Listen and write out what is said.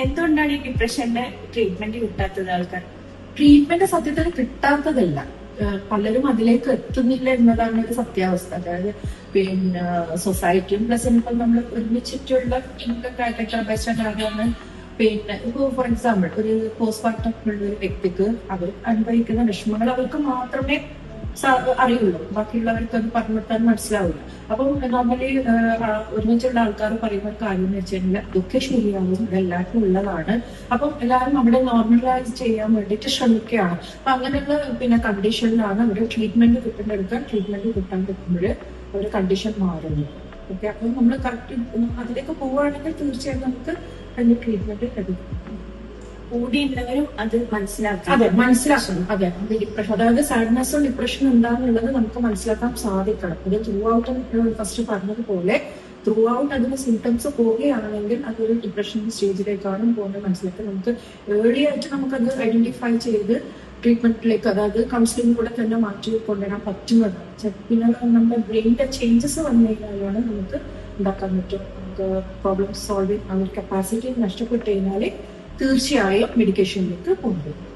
എന്തുകൊണ്ടാണ് ഈ ഡിപ്രഷന്റെ ട്രീറ്റ്മെന്റ് കിട്ടാത്തത് ആൾക്കാർ? ട്രീറ്റ്മെന്റ് സത്യത്തിൽ കിട്ടാത്തതല്ല, പലരും അതിലേക്ക് എത്തുന്നില്ല എന്നതാണ് ഒരു സത്യാവസ്ഥ. അതായത് പിന്നെ സൊസൈറ്റിയും പ്ലസ് ഇപ്പം നമ്മൾ ഒരുമിച്ചിട്ടുള്ള കാറ്റഗറി ബേസ്ഡാണ്. പിന്നെ ഇപ്പോൾ ഫോർ എക്സാമ്പിൾ ഒരു പോസ്റ്റ്മോർട്ടം ഉള്ള ഒരു വ്യക്തിക്ക് അവർ അനുഭവിക്കുന്ന വിഷമങ്ങൾ അവർക്ക് മാത്രമേ അറിയുള്ളൂ, ബാക്കിയുള്ളവർക്ക് അത് പറഞ്ഞിട്ടാൽ മനസ്സിലാവില്ല. അപ്പം നോർമലി ഒരുമിച്ചുള്ള ആൾക്കാർ പറയുന്ന കാര്യം എന്ന് വെച്ച് കഴിഞ്ഞാൽ ഇതൊക്കെ ശരിയാവും, ഇതെല്ലാവർക്കും ഉള്ളതാണ്. അപ്പം എല്ലാവരും അവിടെ നോർമലൈസ് ചെയ്യാൻ വേണ്ടിയിട്ട് ശ്രമിക്കുകയാണ്. അപ്പൊ അങ്ങനെയുള്ള പിന്നെ കണ്ടീഷനിലാണ് അവർ ട്രീറ്റ്മെന്റ് കിട്ടുന്നെടുക്കാൻ ട്രീറ്റ്മെന്റ് കിട്ടാൻ പറ്റുമ്പോൾ അവർ കണ്ടീഷൻ മാറുന്നു. ഓക്കെ, അപ്പം നമ്മൾ കറക്റ്റ് അതിലേക്ക് പോവുകയാണെങ്കിൽ തീർച്ചയായും നമുക്ക് അതിന്റെ ട്രീറ്റ്മെന്റ് ലഭിക്കും. കൂടിയുള്ളവരും അത് മനസ്സിലാക്കണം. അതെ, മനസ്സിലാക്കണം. അതെ, ഡിപ്രഷൻ അതായത് സാഡ്നെസ്സും ഡിപ്രഷനും എന്താണെന്നുള്ളത് നമുക്ക് മനസ്സിലാക്കാൻ സാധിക്കണം. ഇത് ത്രൂ ഔട്ട് ഫസ്റ്റ് പറഞ്ഞതുപോലെ ത്രൂ ഔട്ട് അതിന്റെ സിംറ്റംസ് പോവുകയാണെങ്കിൽ അതൊരു ഡിപ്രഷൻ സ്റ്റേജിലേക്കാണ് പോകുന്നത് മനസ്സിലാക്കി നമുക്ക് ഏർലി ആയിട്ട് നമുക്കത് ഐഡന്റിഫൈ ചെയ്ത് ട്രീറ്റ്മെന്റിലേക്ക്, അതായത് കൗൺസിലിംഗിലൂടെ തന്നെ മാറ്റി കൊണ്ടുവരാൻ പറ്റുന്നതാണ്. പിന്നെ നമ്മുടെ ബ്രെയിനിന്റെ ചേഞ്ചസ് വന്നു കഴിഞ്ഞാലാണ് നമുക്ക് ഉണ്ടാക്കാൻ പറ്റും. നമുക്ക് പ്രോബ്ലം സോൾവ് ചെയ്യാൻ കപ്പാസിറ്റി നഷ്ടപ്പെട്ട് കഴിഞ്ഞാൽ തീർച്ചയായും മെഡിക്കേഷനിലേക്ക് കൊണ്ടുവരും.